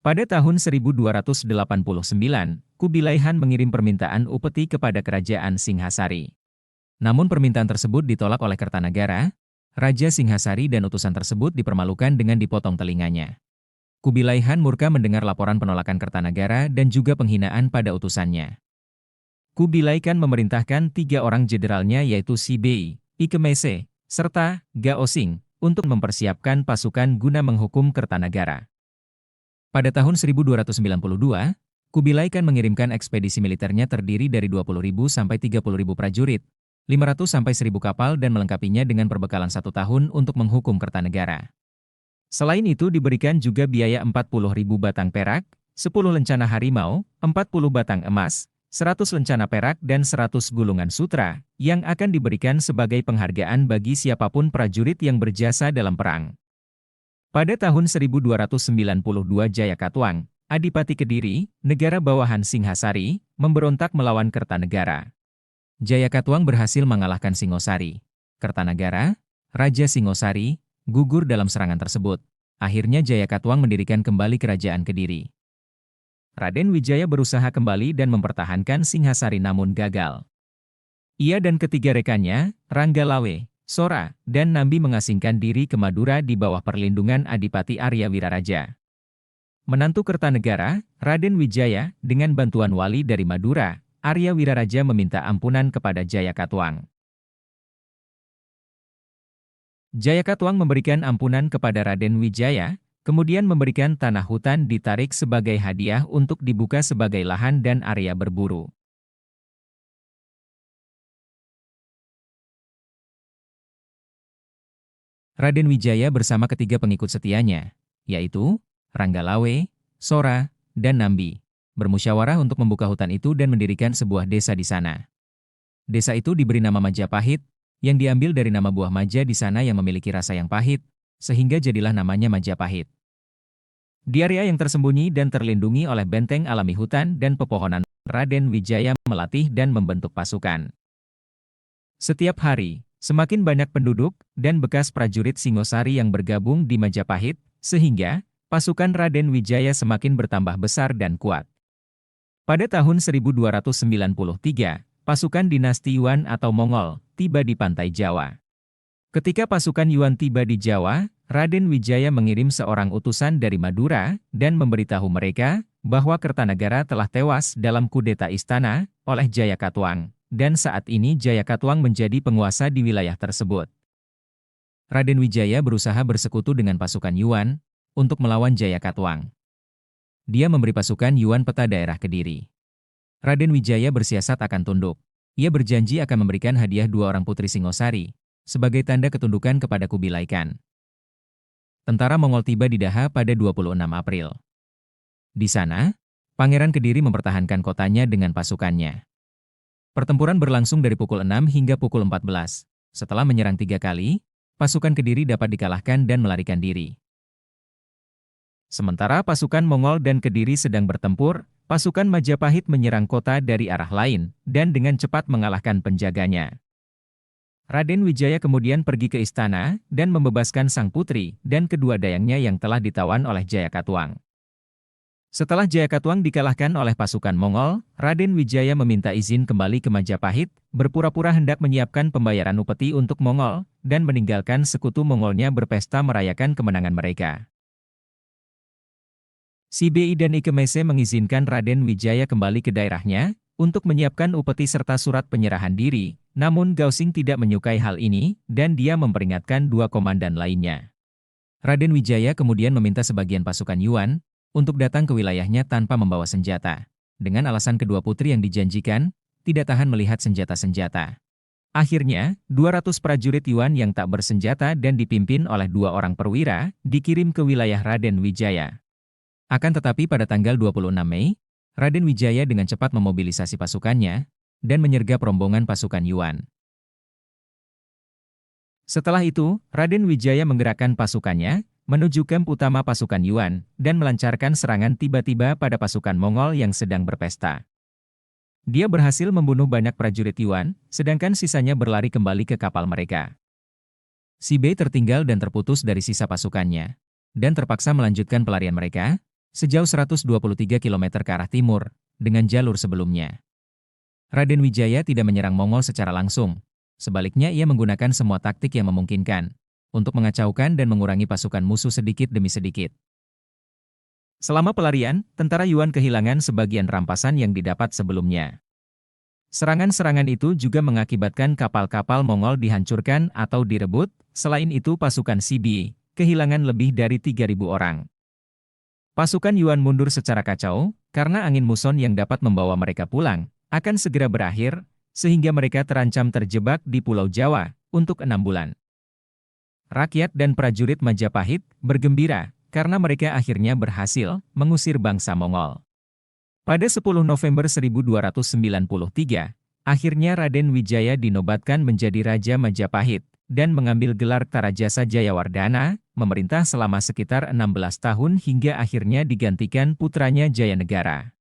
Pada tahun 1289, Kubilai Han mengirim permintaan upeti kepada kerajaan Singhasari. Namun permintaan tersebut ditolak oleh Kertanagara. Raja Singhasari dan utusan tersebut dipermalukan dengan dipotong telinganya. Kubilai Han murka mendengar laporan penolakan Kertanagara dan juga penghinaan pada utusannya. Kubilai Khan memerintahkan 3 orang jenderalnya yaitu Si Bei, Ike Mese, serta Gao Xing untuk mempersiapkan pasukan guna menghukum Kertanagara. Pada tahun 1292, Kubilai Khan mengirimkan ekspedisi militernya terdiri dari 20.000 sampai 30.000 prajurit, 500 sampai 1.000 kapal dan melengkapinya dengan perbekalan 1 tahun untuk menghukum Kertanagara. Selain itu diberikan juga biaya 40.000 batang perak, 10 lencana harimau, 40 batang emas, 100 lencana perak dan 100 gulungan sutra, yang akan diberikan sebagai penghargaan bagi siapapun prajurit yang berjasa dalam perang. Pada tahun 1292 Jayakatwang, Adipati Kediri, negara bawahan Singhasari, memberontak melawan Kertanagara. Jayakatwang berhasil mengalahkan Singosari. Kertanagara, Raja Singosari, gugur dalam serangan tersebut. Akhirnya Jayakatwang mendirikan kembali kerajaan Kediri. Raden Wijaya berusaha kembali dan mempertahankan Singhasari namun gagal. Ia dan ketiga rekannya, Ranggalawe, Sora, dan Nambi mengasingkan diri ke Madura di bawah perlindungan Adipati Arya Wiraraja. Menantu Kertanegara, Raden Wijaya, dengan bantuan wali dari Madura, Arya Wiraraja meminta ampunan kepada Jayakatwang. Jayakatwang memberikan ampunan kepada Raden Wijaya, kemudian memberikan tanah hutan ditarik sebagai hadiah untuk dibuka sebagai lahan dan area berburu. Raden Wijaya bersama ketiga pengikut setianya, yaitu Ranggalawe, Sora, dan Nambi, bermusyawarah untuk membuka hutan itu dan mendirikan sebuah desa di sana. Desa itu diberi nama Majapahit, yang diambil dari nama buah maja di sana yang memiliki rasa yang pahit, sehingga jadilah namanya Majapahit. Di area yang tersembunyi dan terlindungi oleh benteng alami hutan dan pepohonan, Raden Wijaya melatih dan membentuk pasukan. Setiap hari, semakin banyak penduduk dan bekas prajurit Singosari yang bergabung di Majapahit, sehingga pasukan Raden Wijaya semakin bertambah besar dan kuat. Pada tahun 1293, pasukan dinasti Yuan atau Mongol tiba di pantai Jawa. Ketika pasukan Yuan tiba di Jawa, Raden Wijaya mengirim seorang utusan dari Madura dan memberitahu mereka bahwa Kertanagara telah tewas dalam kudeta istana oleh Jayakatwang. Dan saat ini Jayakatwang menjadi penguasa di wilayah tersebut. Raden Wijaya berusaha bersekutu dengan pasukan Yuan untuk melawan Jayakatwang. Dia memberi pasukan Yuan peta daerah Kediri. Raden Wijaya bersiasat akan tunduk. Ia berjanji akan memberikan hadiah 2 orang putri Singosari sebagai tanda ketundukan kepada Kubilai Khan. Tentara Mongol tiba di Daha pada 26 April. Di sana, Pangeran Kediri mempertahankan kotanya dengan pasukannya. Pertempuran berlangsung dari pukul 6 hingga pukul 14. Setelah menyerang 3 kali, pasukan Kediri dapat dikalahkan dan melarikan diri. Sementara pasukan Mongol dan Kediri sedang bertempur, pasukan Majapahit menyerang kota dari arah lain dan dengan cepat mengalahkan penjaganya. Raden Wijaya kemudian pergi ke istana dan membebaskan sang putri dan kedua dayangnya yang telah ditawan oleh Jayakatwang. Setelah Jayakatwang dikalahkan oleh pasukan Mongol, Raden Wijaya meminta izin kembali ke Majapahit, berpura-pura hendak menyiapkan pembayaran upeti untuk Mongol, dan meninggalkan sekutu Mongolnya berpesta merayakan kemenangan mereka. Si Bei dan Ike Mese mengizinkan Raden Wijaya kembali ke daerahnya, untuk menyiapkan upeti serta surat penyerahan diri, namun Gao Xing tidak menyukai hal ini, dan dia memperingatkan 2 komandan lainnya. Raden Wijaya kemudian meminta sebagian pasukan Yuan, untuk datang ke wilayahnya tanpa membawa senjata. Dengan alasan kedua putri yang dijanjikan, tidak tahan melihat senjata-senjata. Akhirnya, 200 prajurit Yuan yang tak bersenjata dan dipimpin oleh 2 orang perwira, dikirim ke wilayah Raden Wijaya. Akan tetapi pada tanggal 26 Mei, Raden Wijaya dengan cepat memobilisasi pasukannya, dan menyergap rombongan pasukan Yuan. Setelah itu, Raden Wijaya menggerakkan pasukannya, menuju kamp utama pasukan Yuan, dan melancarkan serangan tiba-tiba pada pasukan Mongol yang sedang berpesta. Dia berhasil membunuh banyak prajurit Yuan, sedangkan sisanya berlari kembali ke kapal mereka. Si Bei tertinggal dan terputus dari sisa pasukannya, dan terpaksa melanjutkan pelarian mereka, sejauh 123 km ke arah timur, dengan jalur sebelumnya. Raden Wijaya tidak menyerang Mongol secara langsung. Sebaliknya ia menggunakan semua taktik yang memungkinkan untuk mengacaukan dan mengurangi pasukan musuh sedikit demi sedikit. Selama pelarian, tentara Yuan kehilangan sebagian rampasan yang didapat sebelumnya. Serangan-serangan itu juga mengakibatkan kapal-kapal Mongol dihancurkan atau direbut. Selain itu pasukan Sibi kehilangan lebih dari 3.000 orang. Pasukan Yuan mundur secara kacau, karena angin muson yang dapat membawa mereka pulang akan segera berakhir, sehingga mereka terancam terjebak di Pulau Jawa untuk 6 bulan. Rakyat dan prajurit Majapahit bergembira karena mereka akhirnya berhasil mengusir bangsa Mongol. Pada 10 November 1293, akhirnya Raden Wijaya dinobatkan menjadi Raja Majapahit dan mengambil gelar Tarajasa Jayawardhana, memerintah selama sekitar 16 tahun hingga akhirnya digantikan putranya Jayanegara.